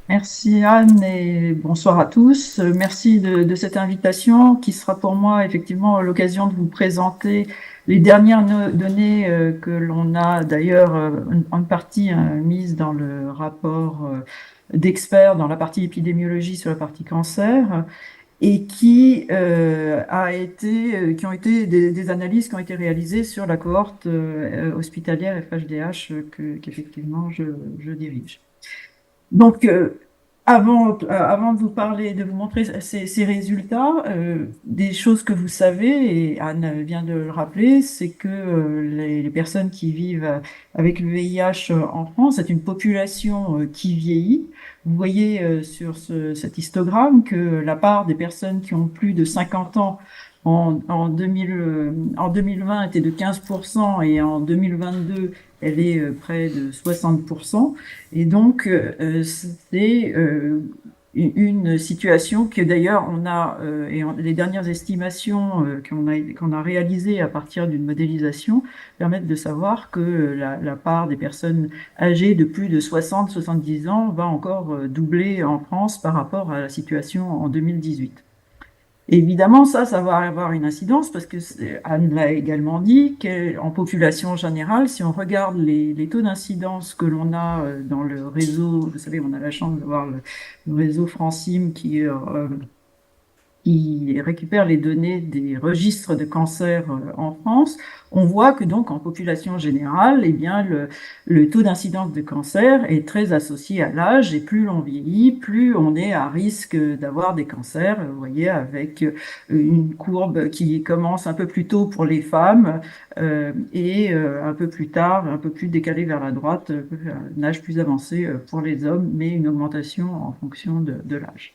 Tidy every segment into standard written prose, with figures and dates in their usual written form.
Merci Anne et bonsoir à tous. Merci de cette invitation qui sera pour moi effectivement l'occasion de vous présenter les dernières données que l'on a d'ailleurs en partie mises dans le rapport d'experts dans la partie épidémiologie sur la partie cancer et qui ont été des analyses qui ont été réalisées sur la cohorte hospitalière FHDH qu'effectivement je dirige. Donc, avant de vous parler, de vous montrer ces résultats, des choses que vous savez, et Anne vient de le rappeler, c'est que les personnes qui vivent avec le VIH en France, c'est une population qui vieillit. Vous voyez sur cet histogramme que la part des personnes qui ont plus de 50 ans en 2020 était de 15% et en 2022, elle est près de 60%. Et donc, c'est une situation que d'ailleurs on a, les dernières estimations qu'on a réalisées à partir d'une modélisation permettent de savoir que la part des personnes âgées de plus de 60-70 ans va encore doubler en France par rapport à la situation en 2018. Évidemment, ça va avoir une incidence parce que Anne l'a également dit qu'en population générale, si on regarde les taux d'incidence que l'on a dans le réseau, vous savez, on a la chance d'avoir le réseau Francim qui récupère les données des registres de cancer en France, on voit que donc en population générale, eh bien le taux d'incidence de cancer est très associé à l'âge et plus l'on vieillit, plus on est à risque d'avoir des cancers. Vous voyez, avec une courbe qui commence un peu plus tôt pour les femmes et un peu plus tard, un peu plus décalée vers la droite, un âge plus avancé pour les hommes, mais une augmentation en fonction de l'âge.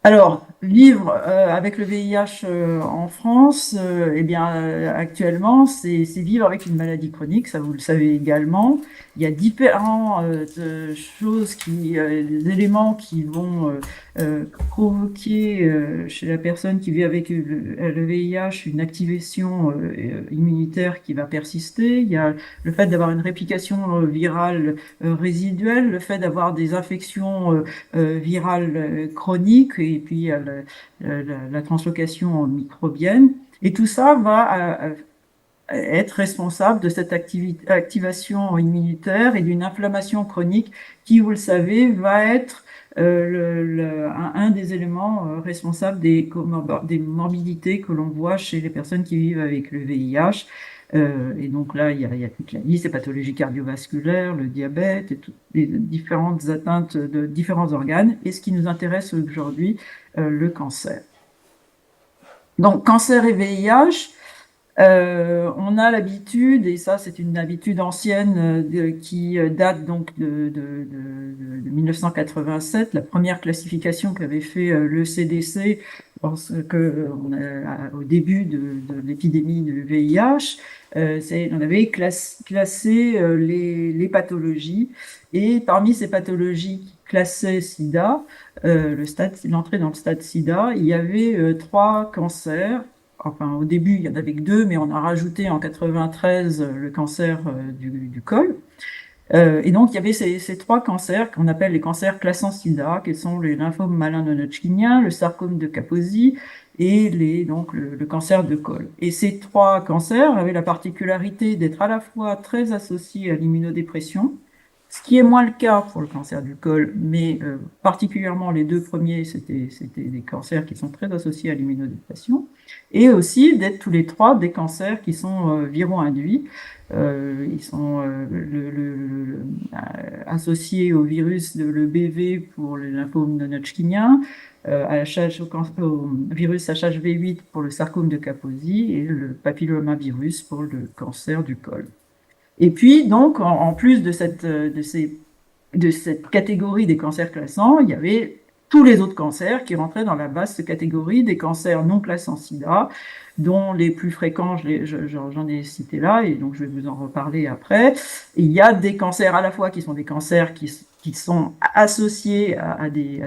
Alors, vivre avec le VIH en France, eh bien, actuellement, c'est vivre avec une maladie chronique, ça vous le savez également. Il y a différents des éléments qui vont provoquer chez la personne qui vit avec le VIH une activation immunitaire qui va persister. Il y a le fait d'avoir une réplication virale résiduelle, le fait d'avoir des infections virale chronique et puis la translocation microbienne. Et tout ça va être responsable de cette activation immunitaire et d'une inflammation chronique qui, vous le savez, va être un des éléments responsables des morbidités que l'on voit chez les personnes qui vivent avec le VIH. Et donc là, il y a toute la liste, les pathologies cardiovasculaires, le diabète et toutes les différentes atteintes de différents organes. Et ce qui nous intéresse aujourd'hui, le cancer. Donc, cancer et VIH, on a l'habitude, et ça c'est une habitude ancienne qui date donc de 1987, la première classification qu'avait fait le CDC au début de l'épidémie de VIH, on avait classé les pathologies, et parmi ces pathologies qui classaient SIDA, l'entrée dans le stade SIDA, il y avait trois cancers. Enfin, au début, il y en avait que deux, mais on a rajouté en 93 le cancer du col. Et donc, il y avait ces trois cancers qu'on appelle les cancers classant SIDA, qui sont les lymphomes malins non-hodgkiniens, le sarcome de Kaposi et donc le cancer de col. Et ces trois cancers avaient la particularité d'être à la fois très associés à l'immunodépression, ce qui est moins le cas pour le cancer du col, mais particulièrement les deux premiers, c'était des cancers qui sont très associés à l'immunodépression, et aussi d'être tous les trois des cancers qui sont viro-induits. Ils sont associés au virus de l'EBV pour le lymphome non-hodgkinien, au virus HHV8 pour le sarcome de Kaposi et le papillomavirus pour le cancer du col. Et puis, donc, en plus de cette catégorie des cancers classants, il y avait tous les autres cancers qui rentraient dans la vaste catégorie des cancers non classants SIDA, dont les plus fréquents, j'en ai cité là, et donc je vais vous en reparler après. Et il y a des cancers à la fois qui sont des cancers qui sont associés à des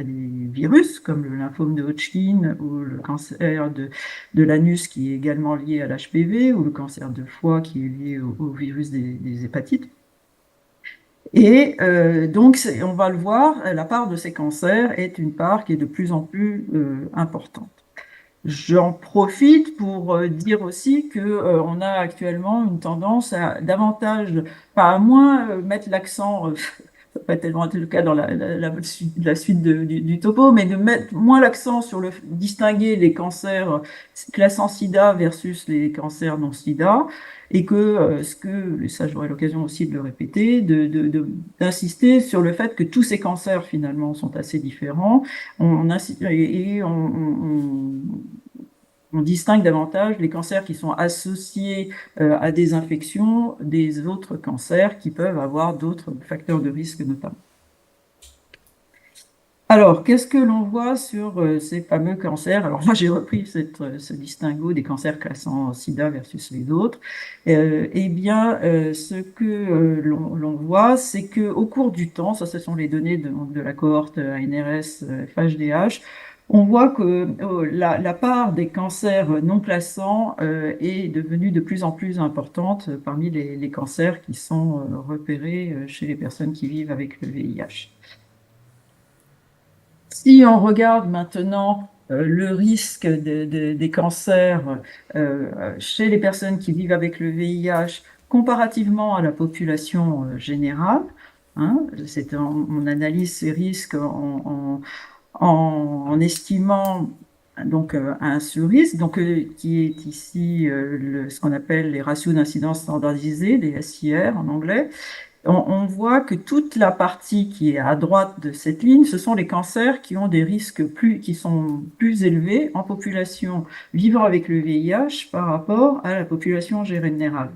virus, comme le lymphome de Hodgkin ou le cancer de l'anus qui est également lié à l'HPV, ou le cancer de foie qui est lié au virus des hépatites. Et donc, on va le voir, la part de ces cancers est une part qui est de plus en plus importante. J'en profite pour dire aussi que on a actuellement une tendance à davantage, pas à moins mettre l'accent, ça va pas tellement être le cas dans la suite du topo, mais de mettre moins l'accent sur distinguer les cancers classant SIDA versus les cancers non SIDA, et que ça j'aurai l'occasion aussi de le répéter, d'insister sur le fait que tous ces cancers finalement sont assez différents. On distingue davantage les cancers qui sont associés à des infections des autres cancers qui peuvent avoir d'autres facteurs de risque notamment. Alors, qu'est-ce que l'on voit sur ces fameux cancers? Alors, moi, j'ai repris ce distinguo des cancers classant SIDA versus les autres. Eh bien, ce que l'on voit, c'est que au cours du temps, ça, ce sont les données de la cohorte ANRS FHDH, on voit que la part des cancers non classants est devenue de plus en plus importante parmi les cancers qui sont repérés chez les personnes qui vivent avec le VIH. Si on regarde maintenant le risque des cancers chez les personnes qui vivent avec le VIH comparativement à la population générale, hein, on analyse ces risques en estimant donc un sur-risque, donc qui est ici ce qu'on appelle les ratios d'incidence standardisés, les SIR en anglais. On voit que toute la partie qui est à droite de cette ligne, ce sont les cancers qui ont des risques qui sont plus élevés en population vivant avec le VIH par rapport à la population générale.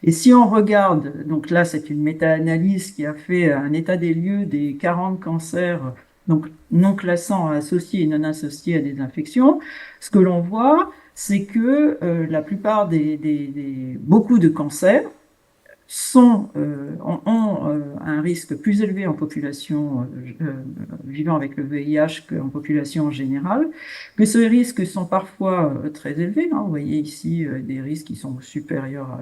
Et si on regarde, donc là c'est une méta-analyse qui a fait un état des lieux des 40 cancers donc non classants associés et non associés à des infections, ce que l'on voit, c'est que la plupart beaucoup de cancers ont un risque plus élevé en population vivant avec le VIH qu'en population générale, que ces risques sont parfois très élevés. Hein, vous voyez ici des risques qui sont supérieurs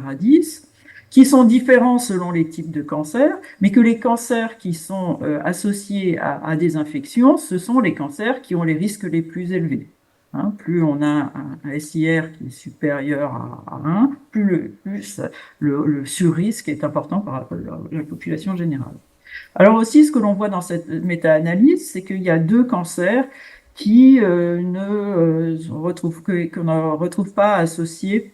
à 10, qui sont différents selon les types de cancers, mais que les cancers qui sont associés à des infections, ce sont les cancers qui ont les risques les plus élevés. Hein, plus on a un SIR qui est supérieur à 1, plus le sur-risque est important par rapport à la population générale. Alors aussi, ce que l'on voit dans cette méta-analyse, c'est qu'il y a deux cancers qui qu'on ne retrouve pas associés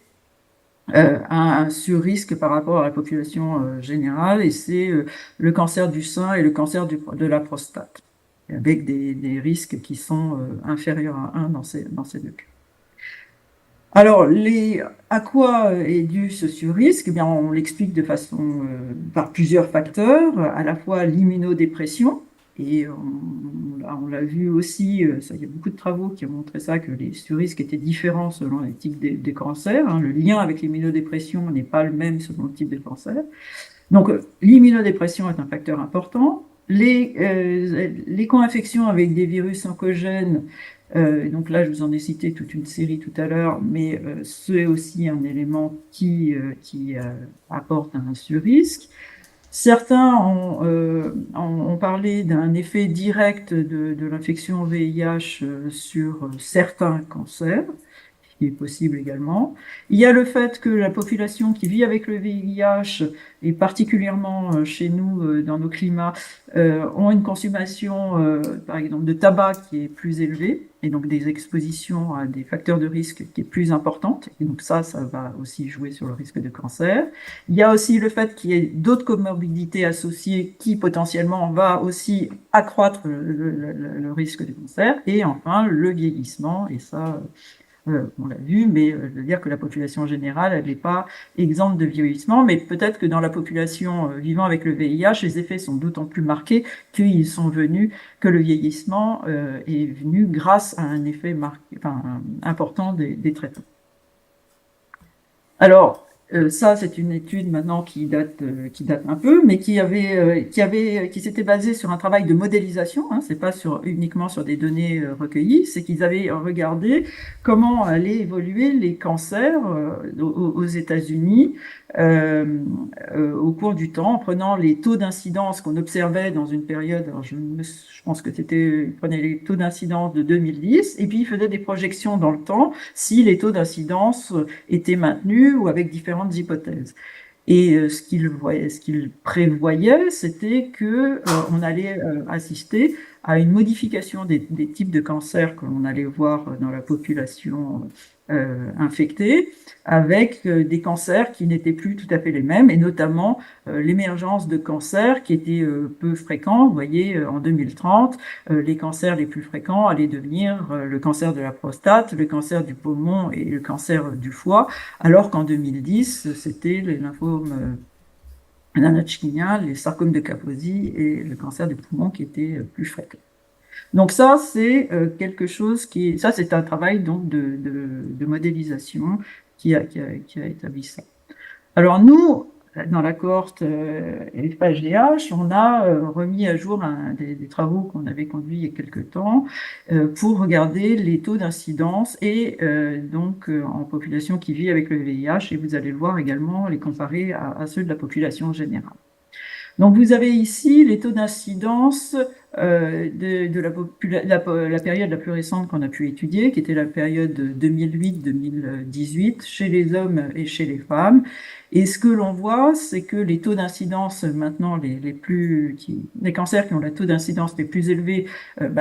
à un sur-risque par rapport à la population générale, et c'est le cancer du sein et le cancer de la prostate, avec des risques qui sont inférieurs à 1 dans ces deux cas. Alors, à quoi est dû ce sur-risque? Eh bien, on l'explique par plusieurs facteurs, à la fois l'immunodépression, et on l'a vu aussi, il y a beaucoup de travaux qui ont montré ça, que les sur-risques étaient différents selon les types des cancers. Hein. Le lien avec l'immunodépression n'est pas le même selon le type de cancer. Donc, l'immunodépression est un facteur important. Les co-infections avec des virus oncogènes, donc là, je vous en ai cité toute une série tout à l'heure, mais c'est aussi un élément qui apporte un sur-risque. Certains ont parlé d'un effet direct de l'infection VIH sur certains cancers, qui est possible également. Il y a le fait que la population qui vit avec le VIH, et particulièrement chez nous, dans nos climats, ont une consommation, par exemple, de tabac qui est plus élevée, et donc des expositions à des facteurs de risque qui est plus importante. Et donc ça va aussi jouer sur le risque de cancer. Il y a aussi le fait qu'il y ait d'autres comorbidités associées qui potentiellement va aussi accroître le risque de cancer. Et enfin, le vieillissement, et ça, on l'a vu, mais je veux dire que la population générale, elle n'est pas exempte de vieillissement, mais peut-être que dans la population vivant avec le VIH, les effets sont d'autant plus marqués que le vieillissement est venu grâce à un effet important des traitements. Alors, Ça, c'est une étude maintenant qui date un peu, mais qui s'était basée sur un travail de modélisation. Hein, c'est pas uniquement sur des données recueillies. C'est qu'ils avaient regardé comment allaient évoluer les cancers aux États-Unis euh, au cours du temps, en prenant les taux d'incidence qu'on observait dans une période. Alors je pense que ils prenaient les taux d'incidence de 2010, et puis ils faisaient des projections dans le temps si les taux d'incidence étaient maintenus ou avec différentes hypothèses. Et ce qu'il prévoyait, c'était que on allait assister à une modification des types de cancers que l'on allait voir dans la population infectée, avec des cancers qui n'étaient plus tout à fait les mêmes, et notamment l'émergence de cancers qui étaient peu fréquents. Vous voyez, en 2030, les cancers les plus fréquents allaient devenir le cancer de la prostate, le cancer du poumon et le cancer du foie, alors qu'en 2010, c'était les lymphomes non-Hodgkiniens, les sarcomes de Kaposi et le cancer du poumon qui étaient plus fréquents. Donc ça, c'est quelque chose ça c'est un travail donc de modélisation qui a établi ça. Alors nous, dans la cohorte FHDH, on a remis à jour des travaux qu'on avait conduits il y a quelque temps pour regarder les taux d'incidence et donc en population qui vit avec le VIH, et vous allez le voir également les comparer à ceux de la population générale. Donc vous avez ici les taux d'incidence de la période la plus récente qu'on a pu étudier, qui était la période 2008-2018, chez les hommes et chez les femmes. Et ce que l'on voit, c'est que les taux d'incidence maintenant les cancers qui ont le taux d'incidence les plus élevés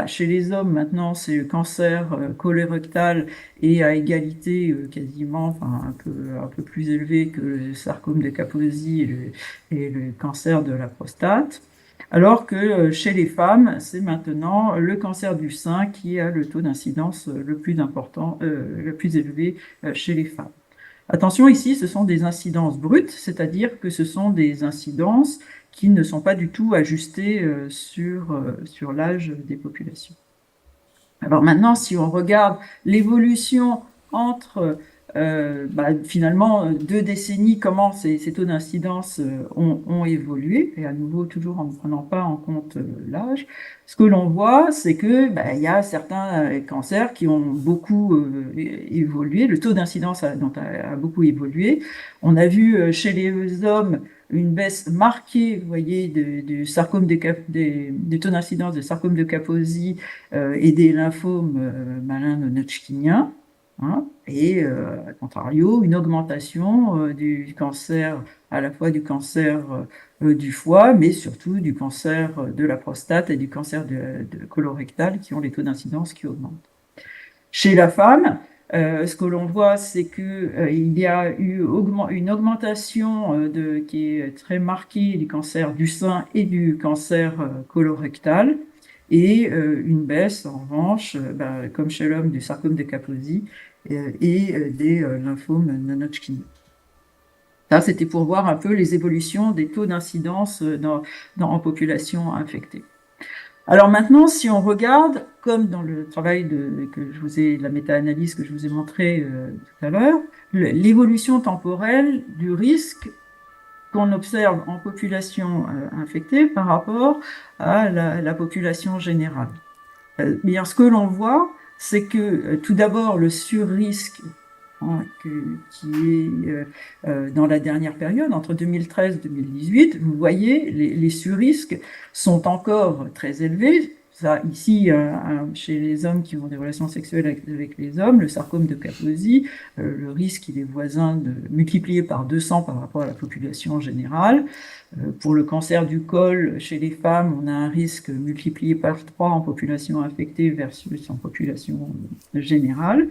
chez les hommes maintenant, c'est le cancer colorectal, et à égalité quasiment, enfin un peu plus élevé que le sarcome de Kaposi et le cancer de la prostate. Alors que chez les femmes, c'est maintenant le cancer du sein qui a le taux d'incidence le plus important, le plus élevé chez les femmes. Attention, ici, ce sont des incidences brutes, c'est-à-dire que ce sont des incidences qui ne sont pas du tout ajustées sur l'âge des populations. Alors maintenant, si on regarde l'évolution entre finalement 2 décennies, comment ces taux d'incidence ont évolué, et à nouveau toujours en ne prenant pas en compte l'âge, ce que l'on voit, c'est que il y a certains cancers qui ont beaucoup évolué, le taux d'incidence a beaucoup évolué. On a vu chez les hommes une baisse marquée, vous voyez, du sarcome des taux d'incidence de sarcome de Kaposi et des lymphomes malins non-Hodgkiniens. Hein, et à contrario, une augmentation du cancer, à la fois du cancer du foie, mais surtout du cancer de la prostate et du cancer de colorectal, qui ont les taux d'incidence qui augmentent. Chez la femme, ce que l'on voit, c'est que il y a eu une augmentation qui est très marquée du cancer du sein et du cancer colorectal, et une baisse, en revanche, comme chez l'homme, du sarcome de Kaposi et des lymphomes non-Hodgkin. Ça, c'était pour voir un peu les évolutions des taux d'incidence en population infectée. Alors maintenant, si on regarde, comme dans le travail la méta-analyse que je vous ai montré tout à l'heure, l'évolution temporelle du risque qu'on observe en population infectée par rapport à la population générale. Bien, ce que l'on voit, c'est que tout d'abord, le surrisque qui est dans la dernière période, entre 2013 et 2018, vous voyez, les surrisques sont encore très élevés. Ça, ici, chez les hommes qui ont des relations sexuelles avec les hommes, le sarcome de Kaposi, le risque, il est multiplié par 200 par rapport à la population générale. Pour le cancer du col, chez les femmes, on a un risque multiplié par 3 en population infectée versus en population générale.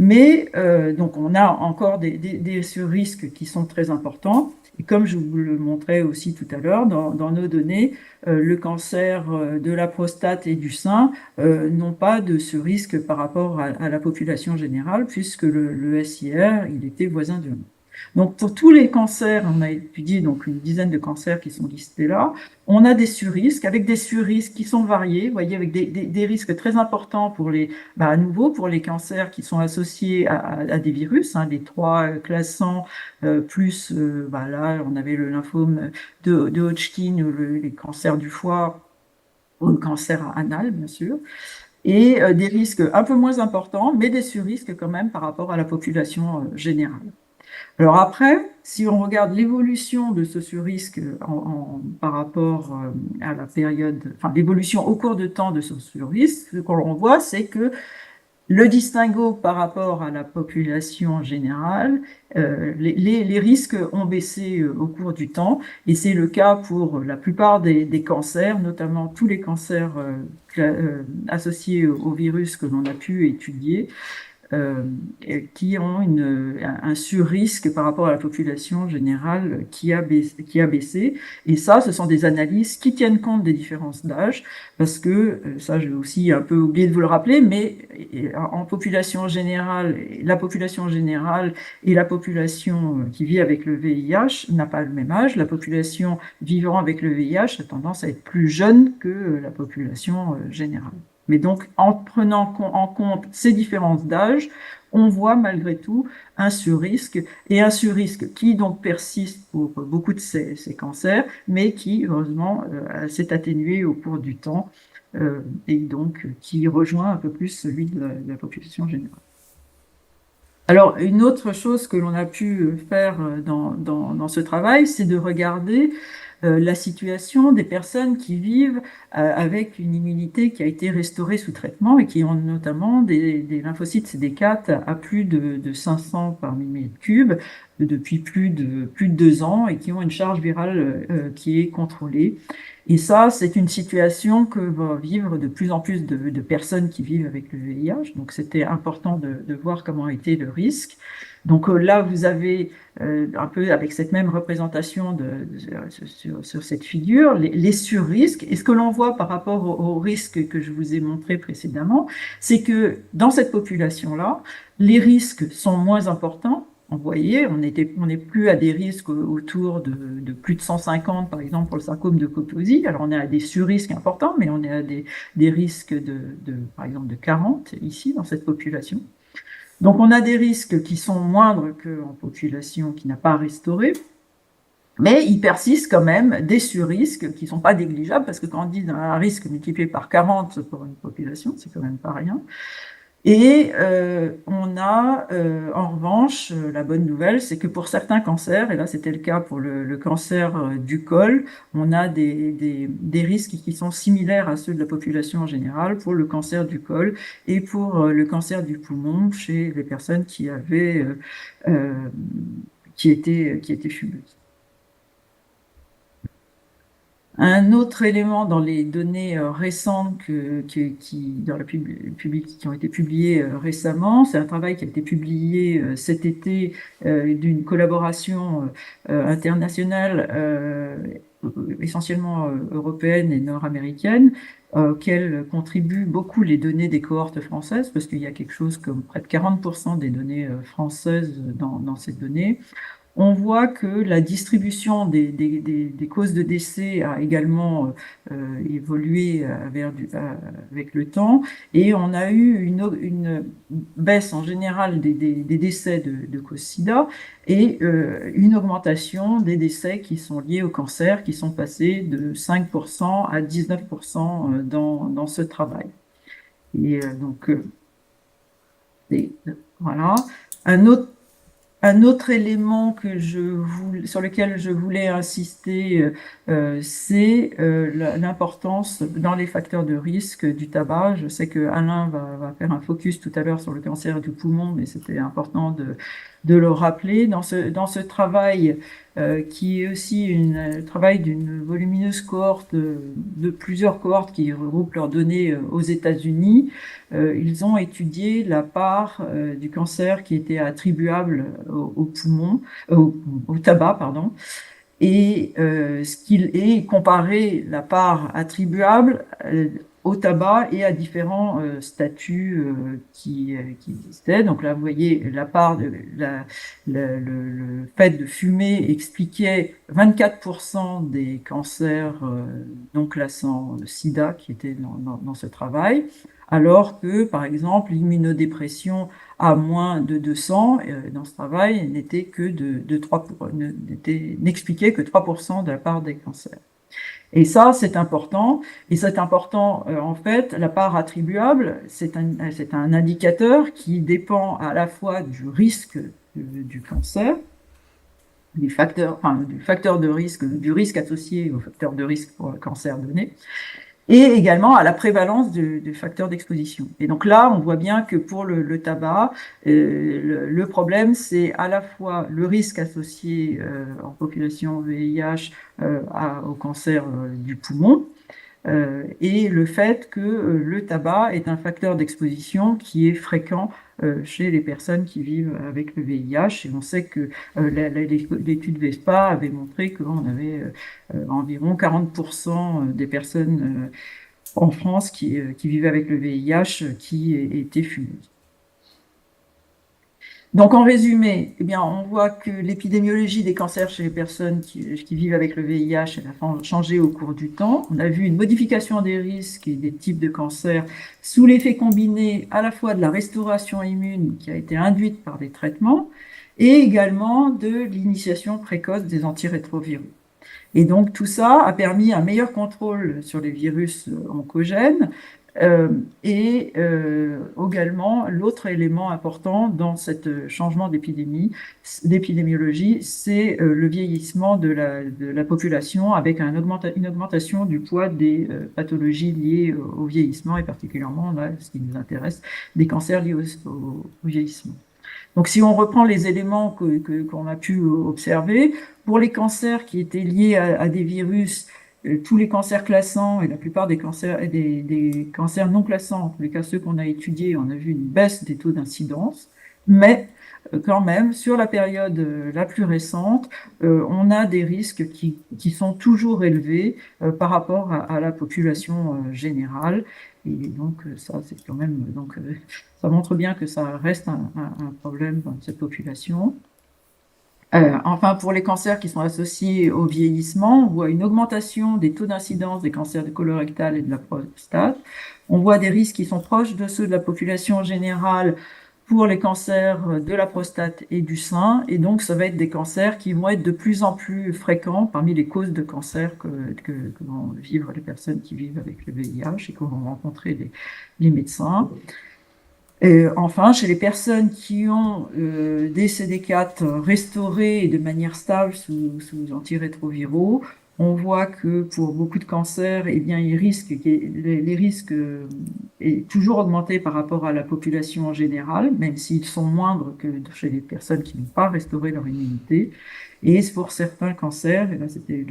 Mais donc on a encore des surrisques qui sont très importants. Et comme je vous le montrais aussi tout à l'heure, dans nos données, le cancer de la prostate et du sein n'ont pas de surrisque par rapport à la population générale, puisque le SIR, il était voisin de 1. Donc, pour tous les cancers, on a étudié donc une dizaine de cancers qui sont listés là. On a des surrisques, avec des surrisques qui sont variés, vous voyez, avec des risques très importants pour les, à nouveau, pour les cancers qui sont associés à des virus, hein, les trois classants, plus, là, on avait le lymphome de Hodgkin, ou les cancers du foie, ou le cancer anal, bien sûr, et des risques un peu moins importants, mais des surrisques quand même par rapport à la population générale. Alors après, si on regarde l'évolution de ce surrisque par rapport à la période, enfin l'évolution au cours de temps de ce surrisque, ce qu'on voit, c'est que le distinguo par rapport à la population générale, les risques ont baissé au cours du temps, et c'est le cas pour la plupart des cancers, notamment tous les cancers associés au virus que l'on a pu étudier, euh, qui ont un surrisque par rapport à la population générale qui a baissé. Et ça, ce sont des analyses qui tiennent compte des différences d'âge, parce que, ça j'ai aussi un peu oublié de vous le rappeler, mais en population générale, la population générale et la population qui vit avec le VIH n'a pas le même âge. La population vivant avec le VIH a tendance à être plus jeune que la population générale. Mais donc, en prenant en compte ces différences d'âge, on voit malgré tout un surrisque, et un surrisque qui donc persiste pour beaucoup de ces cancers, mais qui, heureusement, s'est atténué au cours du temps, et donc qui rejoint un peu plus celui de la population générale. Alors, une autre chose que l'on a pu faire dans ce travail, c'est de regarder la situation des personnes qui vivent avec une immunité qui a été restaurée sous traitement et qui ont notamment des lymphocytes CD4 à plus de 500 par millimètre cube depuis plus de 2 ans, et qui ont une charge virale qui est contrôlée. Et ça, c'est une situation que vont vivre de plus en plus de personnes qui vivent avec le VIH. Donc, c'était important de voir comment était le risque. Donc là, vous avez un peu avec cette même représentation sur cette figure, les surrisques. Et ce que l'on voit par rapport aux risques que je vous ai montrés précédemment, c'est que dans cette population-là, les risques sont moins importants. Vous voyez, on n'est plus à des risques autour de plus de 150, par exemple, pour le sarcome de Kaposi. Alors, on est à des surrisques importants, mais on est à des risques par exemple, de 40 ici, dans cette population. Donc, on a des risques qui sont moindres qu'en population qui n'a pas restauré, mais il persiste quand même des surrisques qui ne sont pas négligeables, parce que quand on dit un risque multiplié par 40 pour une population, c'est quand même pas rien. Et on a, en revanche, la bonne nouvelle, c'est que pour certains cancers, et là c'était le cas pour le cancer du col, on a des risques qui sont similaires à ceux de la population en général pour le cancer du col et pour le cancer du poumon chez les personnes qui avaient, qui étaient fumeuses. Un autre élément dans les données récentes qui ont été publiées récemment, c'est un travail qui a été publié cet été d'une collaboration internationale, essentiellement européenne et nord-américaine, auquel contribuent beaucoup les données des cohortes françaises, parce qu'il y a quelque chose comme près de 40% des données françaises dans ces données. On voit que la distribution des causes de décès a également évolué avec le temps, et on a eu une baisse en général des décès de cause SIDA, et une augmentation des décès qui sont liés au cancer, qui sont passés de 5% à 19% dans ce travail. Et donc, voilà. Un autre Un autre élément sur lequel je voulais insister, c'est l'importance dans les facteurs de risque du tabac. Je sais que Alain va faire un focus tout à l'heure sur le cancer du poumon, mais c'était important de le rappeler. Dans ce travail, qui est aussi un travail d'une volumineuse cohorte, de plusieurs cohortes qui regroupent leurs données aux États-Unis, ils ont étudié la part du cancer qui était attribuable au poumon, au tabac, pardon, et comparé la part attribuable au tabac et à différents statuts qui existaient. Donc là, vous voyez, la part de le fait de fumer expliquait 24% des cancers non classants SIDA qui étaient dans ce travail, alors que, par exemple, l'immunodépression à moins de 200 dans ce travail n'était que de 3 n'expliquait que 3% de la part des cancers. Et ça, c'est important. Et c'est important, en fait, la part attribuable, c'est un indicateur qui dépend à la fois du risque du cancer, du facteur de risque, du risque associé au facteur de risque pour le cancer donné, et également à la prévalence du facteur d'exposition. Et donc là, on voit bien que pour le tabac, le problème, c'est à la fois le risque associé en population VIH au cancer du poumon, et le fait que le tabac est un facteur d'exposition qui est fréquent chez les personnes qui vivent avec le VIH. Et on sait que l'étude VESPA avait montré qu'on avait environ 40% des personnes en France qui vivaient avec le VIH qui étaient fumeuses. Donc, en résumé, eh bien, on voit que l'épidémiologie des cancers chez les personnes qui vivent avec le VIH elle a changé au cours du temps. On a vu une modification des risques et des types de cancers sous l'effet combiné à la fois de la restauration immune qui a été induite par des traitements et également de l'initiation précoce des antirétroviraux. Et donc tout ça a permis un meilleur contrôle sur les virus oncogènes. Également, l'autre élément important dans ce changement d'épidémiologie, c'est le vieillissement de la population avec une augmentation du poids des pathologies liées au vieillissement et particulièrement, là, ce qui nous intéresse, des cancers liés au vieillissement. Donc, si on reprend les éléments qu'on a pu observer, pour les cancers qui étaient liés à des virus, tous les cancers classants et la plupart des cancers non classants, en tous les cas ceux qu'on a étudiés, on a vu une baisse des taux d'incidence, mais quand même, sur la période la plus récente, on a des risques qui sont toujours élevés par rapport à la population générale. Et donc, ça, c'est quand même, donc, ça montre bien que ça reste un problème dans cette population. Enfin, pour les cancers qui sont associés au vieillissement, on voit une augmentation des taux d'incidence des cancers du colorectal et de la prostate. On voit des risques qui sont proches de ceux de la population générale pour les cancers de la prostate et du sein. Et donc, ça va être des cancers qui vont être de plus en plus fréquents parmi les causes de cancer que vont vivre les personnes qui vivent avec le VIH et que vont rencontrer les médecins. Enfin, chez les personnes qui ont des CD4 restaurés de manière stable sous antirétroviraux, on voit que pour beaucoup de cancers, eh bien, les risques est toujours augmenté par rapport à la population en général, même s'ils sont moindres que chez les personnes qui n'ont pas restauré leur immunité. Et pour certains cancers, et là c'était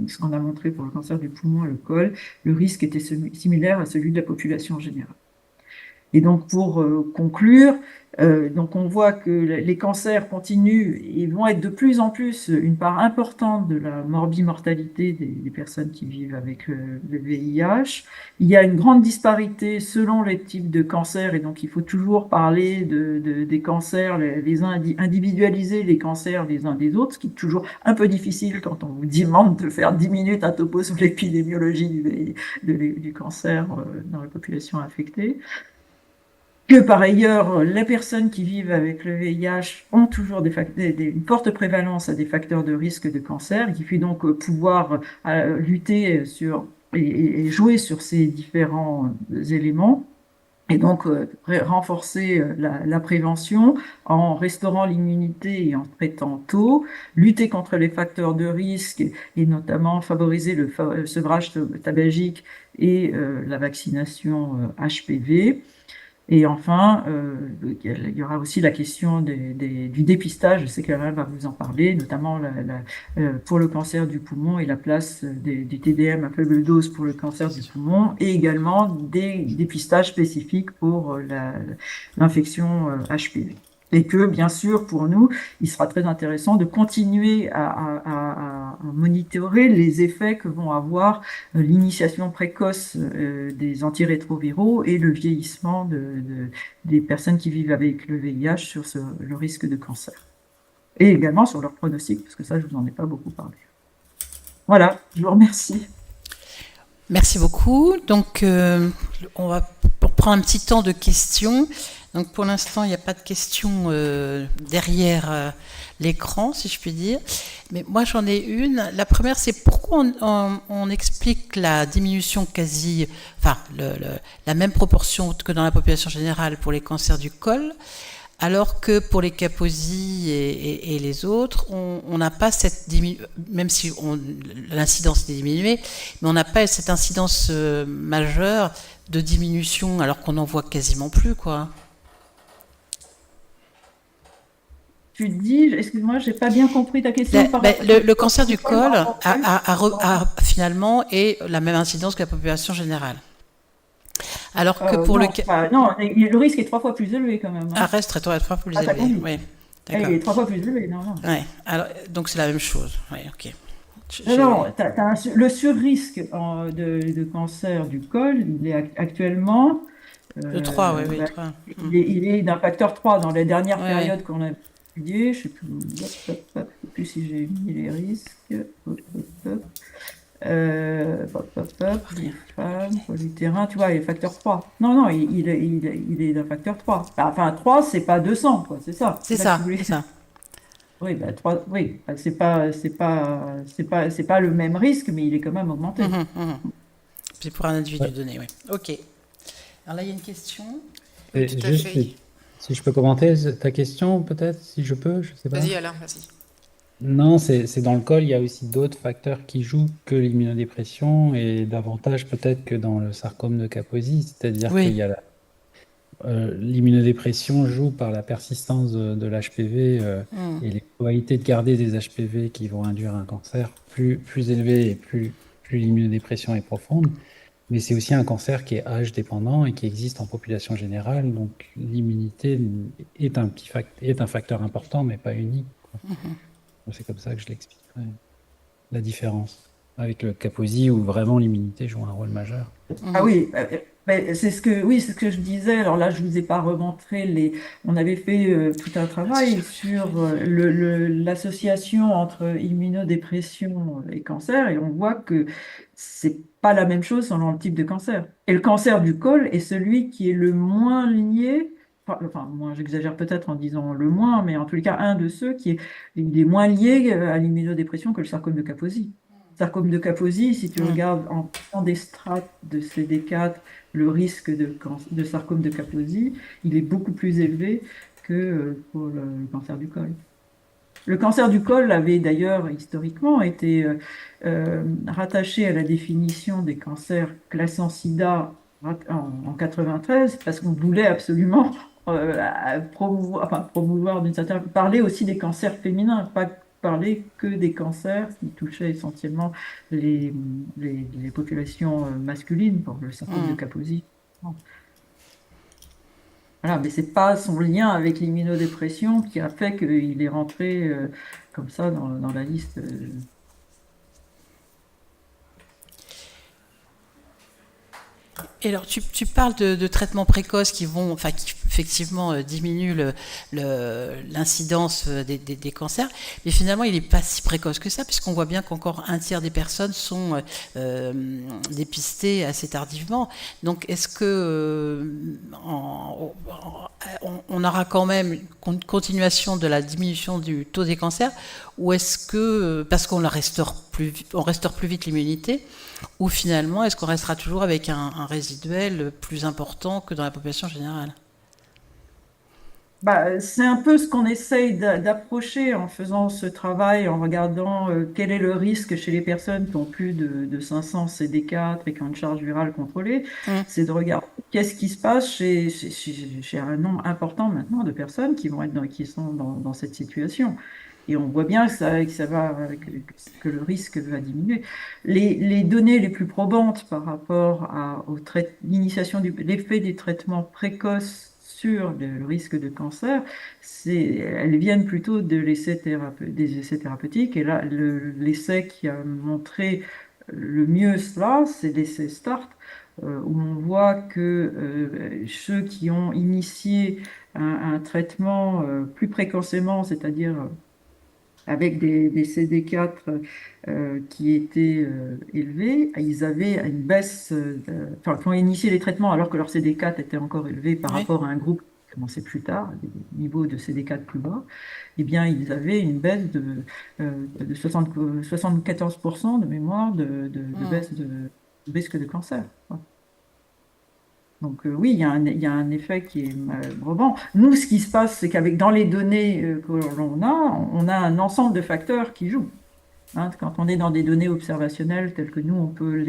ce qu'on a montré pour le cancer du poumon et le col, le risque était similaire à celui de la population générale. Et donc, pour conclure, donc on voit que les cancers continuent et vont être de plus en plus une part importante de la morbimortalité des personnes qui vivent avec le VIH. Il y a une grande disparité selon les types de cancers et donc il faut toujours parler des cancers, individualiser les cancers les uns des autres, ce qui est toujours un peu difficile quand on vous demande de faire 10 minutes à topo sur l'épidémiologie du cancer dans la population affectée. Que par ailleurs, les personnes qui vivent avec le VIH ont toujours une forte prévalence à des facteurs de risque de cancer, qu'il faut donc pouvoir lutter et jouer sur ces différents éléments. Et donc, renforcer la prévention en restaurant l'immunité et en traitant tôt, lutter contre les facteurs de risque et notamment favoriser le sevrage tabagique et la vaccination HPV. Et enfin, il y aura aussi la question du dépistage. Je sais qu'Alain va vous en parler, notamment pour le cancer du poumon et la place du TDM à faible dose pour le cancer du poumon, et également des dépistages spécifiques pour l'infection HPV. Et que, bien sûr, pour nous, il sera très intéressant de continuer à monitorer les effets que vont avoir l'initiation précoce des antirétroviraux et le vieillissement des personnes qui vivent avec le VIH sur le risque de cancer. Et également sur leur pronostic, parce que ça, je vous en ai pas beaucoup parlé. Voilà, je vous remercie. Merci beaucoup. Donc, on va prendre un petit temps de questions. Donc, pour l'instant, il n'y a pas de questions derrière l'écran, si je puis dire. Mais moi, j'en ai une. La première, c'est pourquoi on explique la diminution quasi, enfin, la même proportion que dans la population générale pour les cancers du col, alors que pour les Kaposi et les autres, on n'a pas cette diminution, même si l'incidence est diminuée, mais on n'a pas cette incidence majeure de diminution, alors qu'on n'en voit quasiment plus, quoi. Tu dis, excuse-moi, j'ai pas bien compris ta question par rapport Le cancer du col à finalement est la même incidence que la population générale. Alors que pour non, non, le risque est 3 fois plus élevé quand même. Hein. reste très plus Ah, t'as élevé. compris. Oui, Il d'accord. est 3 fois plus élevé, non, non. Ouais. Alors, donc c'est la même chose. Oui, ok. Non, non, le surrisque de cancer du col, il est actuellement, Le 3, oui, oui, bah, 3. il est d'un facteur 3 dans les dernières Oui, oui. périodes qu'on a étudiées. Je ne sais plus, je sais plus si j'ai mis les risques. Hop, hop, hop. Les femmes, pour les terrains, tu vois, il est facteur 3. Non, non, il est d'un facteur 3. Enfin, 3, c'est pas 200, quoi, c'est ça. C'est C'est ça que tu ça, voulais. c'est ça. Oui, bah, 3, oui, bah, c'est pas le même risque, mais il est quand même augmenté. C'est pour un individu Ouais. donné, oui. Ok. Alors là, il y a une question. Oui, Et tout à juste fait. si je peux commenter ta question, peut-être, si je peux, je sais pas. Vas-y, Alain, vas-y. Non, c'est dans le col, il y a aussi d'autres facteurs qui jouent que l'immunodépression et davantage peut-être que dans le sarcome de Kaposi, c'est-à-dire qu'il Oui. y a l'immunodépression joue par la persistance de l'HPV et les probabilités de garder des HPV qui vont induire un cancer plus élevé et plus l'immunodépression est profonde. Mais c'est aussi un cancer qui est âge dépendant et qui existe en population générale. Donc l'immunité est un facteur important, mais pas unique, quoi. C'est comme ça que je l'expliquerai, la différence avec le Kaposi où vraiment l'immunité joue un rôle majeur. Ah oui, oui, c'est ce que je disais. Alors là, je vous ai pas remontré on avait fait tout un travail sur l'association entre immunodépression et cancer, et on voit que c'est pas la même chose selon le type de cancer. Et le cancer du col est celui qui est le moins lié. Enfin, moi, j'exagère peut-être en disant le moins, mais en tous les cas, un de ceux il est moins lié à l'immunodépression que le sarcome de Kaposi. Sarcome de Kaposi, si tu regardes en prenant des strates de CD4, le risque de sarcome de Kaposi, il est beaucoup plus élevé que pour le cancer du col. Le cancer du col avait d'ailleurs historiquement été rattaché à la définition des cancers classant SIDA en 93 parce qu'on voulait absolument promouvoir d'une certaine parler aussi des cancers féminins, pas parler que des cancers qui touchaient essentiellement les, les populations masculines pour le sarcome de Kaposi. Voilà, mais c'est pas son lien avec l'immunodépression qui a fait qu'il est rentré comme ça dans la liste. Et alors, tu parles de traitements précoces qui vont, enfin, qui effectivement diminuent l'incidence des cancers, mais finalement, il n'est pas si précoce que ça, puisqu'on voit bien qu'encore un tiers des personnes sont dépistées assez tardivement. Donc, est-ce que on aura quand même une continuation de la diminution du taux des cancers, ou est-ce que, parce qu'on restaure plus vite l'immunité, ou finalement, est-ce qu'on restera toujours avec un résiduel plus important que dans la population générale? Bah, c'est un peu ce qu'on essaye d'approcher en faisant ce travail, en regardant quel est le risque chez les personnes qui ont plus de 500 CD4 et qui ont une charge virale contrôlée. C'est de regarder qu'est-ce qui se passe chez un nombre important maintenant de personnes qui qui sont dans cette situation. Et on voit bien que le risque va diminuer. Les données les plus probantes par rapport à l'effet des traitements précoces sur le risque de cancer, elles viennent plutôt des essais thérapeutiques. Et là, l'essai qui a montré le mieux cela, c'est l'essai START, où on voit que ceux qui ont initié un traitement plus précocement, c'est-à-dire avec des CD4 qui étaient élevés, ils avaient une baisse, enfin, qui ont initié les traitements alors que leur CD4 était encore élevé par Oui. rapport à un groupe qui commençait plus tard, à des niveaux de CD4 plus bas, eh bien, ils avaient une baisse de 74% de mémoire de baisse de risque de cancer. Donc oui, il y a un effet qui est probant. Nous, ce qui se passe, c'est qu'avec dans les données que l'on a, on a un ensemble de facteurs qui jouent. Hein. Quand on est dans des données observationnelles telles que nous, on peut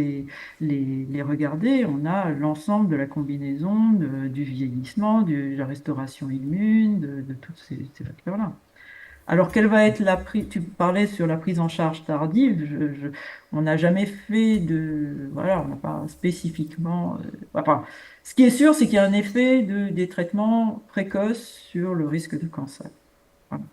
les regarder, on a l'ensemble de la combinaison du vieillissement, de la restauration immune, de tous ces facteurs-là. Alors, quelle va être la prise? Tu parlais sur la prise en charge tardive. On n'a jamais fait de. Voilà, on n'a pas spécifiquement. Enfin, ce qui est sûr, c'est qu'il y a un effet des traitements précoces sur le risque de cancer. Voilà.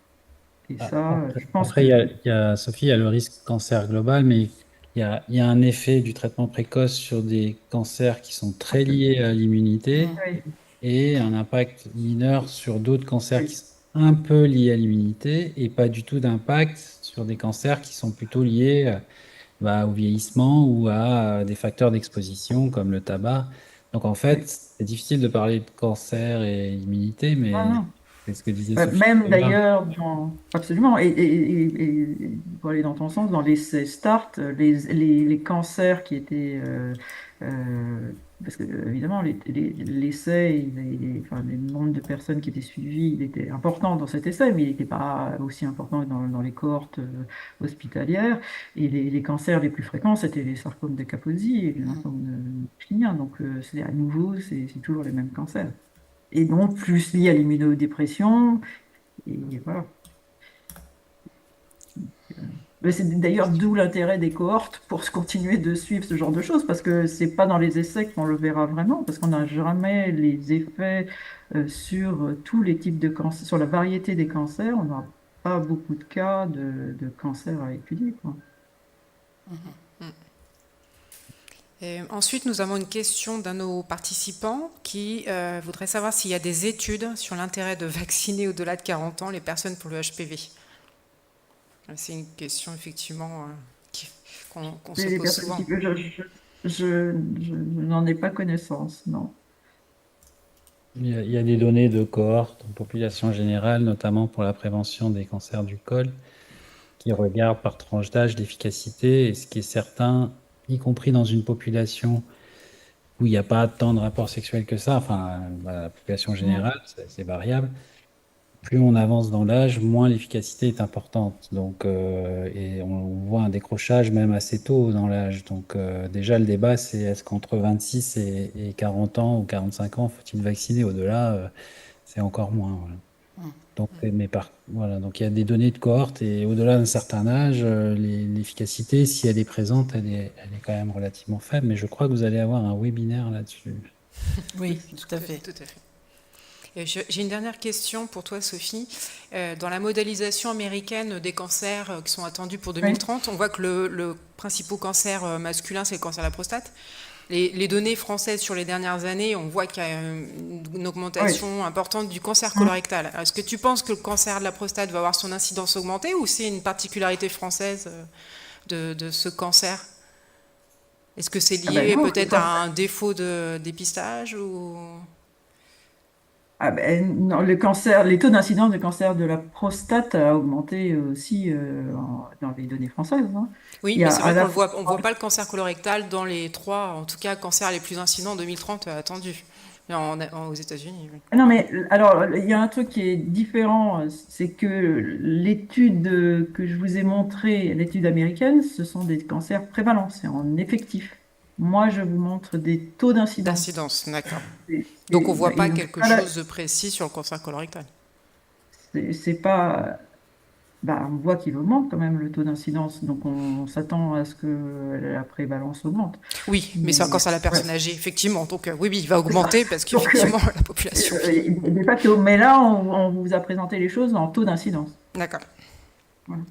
Et ça, je pense que. Après, Sophie, il y a le risque cancer global, mais il y a un effet du traitement précoce sur des cancers qui sont très liés à l'immunité Oui, et un impact mineur sur d'autres cancers qui oui. sont un peu liés à l'immunité et pas du tout d'impact sur des cancers qui sont plutôt liés au vieillissement ou à des facteurs d'exposition comme le tabac. Donc en fait, Oui. c'est difficile de parler de cancer et immunité, Non, mais non. c'est ce que disait Sophie Même tout à l'heure. d'ailleurs, absolument, et pour aller dans ton sens, dans l'essai START, les cancers qui étaient, parce que évidemment, l'essai, enfin, le nombre de personnes qui étaient suivies, il était important dans cet essai, mais il n'était pas aussi important dans les cohortes hospitalières. Et les cancers les plus fréquents, c'était les sarcomes de Kaposi et les lymphomes cliniens. Donc, c'est à nouveau, c'est toujours les mêmes cancers et donc plus lié à l'immunodépression. Et voilà. Mais c'est d'ailleurs d'où l'intérêt des cohortes pour se continuer de suivre ce genre de choses, parce que c'est pas dans les essais qu'on le verra vraiment, parce qu'on n'a jamais les effets sur tous les types de cancers, sur la variété des cancers. On n'a pas beaucoup de cas de cancer à étudier, quoi. Et ensuite, nous avons une question d'un de nos participants qui voudrait savoir s'il y a des études sur l'intérêt de vacciner au-delà de 40 ans les personnes pour le HPV. C'est une question effectivement qu'on se Mais les pose personnes souvent. qui je n'en ai pas connaissance, non. Il y a des données de cohorte en population générale, notamment pour la prévention des cancers du col, qui regardent par tranche d'âge l'efficacité. Et ce qui est certain, y compris dans une population où il n'y a pas tant de rapports sexuels que ça, enfin, la population générale, c'est variable. Plus on avance dans l'âge, moins l'efficacité est importante. Donc, et on voit un décrochage même assez tôt dans l'âge. Donc, déjà, le débat, c'est est-ce qu'entre 26 et 40 ans ou 45 ans, faut-il vacciner? Au-delà, c'est encore moins. Voilà. Donc, voilà. Donc, il y a des données de cohorte et au-delà d'un certain âge, l'efficacité, si elle est présente, elle est quand même relativement faible. Mais je crois que vous allez avoir un webinaire là-dessus. Oui, tout à fait. Tout à fait. J'ai une dernière question pour toi, Sophie. Dans la modélisation américaine des cancers qui sont attendus pour 2030, on voit que le principal cancer masculin, c'est le cancer de la prostate. Les données françaises sur les dernières années, on voit qu'il y a une augmentation importante du cancer colorectal. Est-ce que tu penses que le cancer de la prostate va avoir son incidence augmentée ou c'est une particularité française de ce cancer? Est-ce que c'est lié peut-être à un défaut de dépistage ou... Ah ben, non, le cancer, les taux d'incidence de cancer de la prostate a augmenté aussi dans les données françaises. Hein. Oui, Il y mais a c'est à vrai la qu'on fois. ne voit pas le cancer colorectal dans les trois, en tout cas, cancers les plus incidents en 2030 attendus aux États-Unis. Oui. Non, mais alors, il y a un truc qui est différent, c'est que l'étude que je vous ai montrée, l'étude américaine, ce sont des cancers prévalents, c'est en effectif. Moi, je vous montre des taux d'incidence. D'incidence, d'accord. Donc on ne voit pas quelque chose de précis sur le cancer colorectal. C'est pas. on voit qu'il augmente quand même le taux d'incidence, donc on s'attend à ce que la prévalence augmente. Oui, mais c'est un cancer de la personne âgée, effectivement. Donc oui, il va C'est ça. augmenter parce Donc, qu'effectivement, la population. de facto, mais là, on vous a présenté les choses en taux d'incidence. D'accord. Voilà.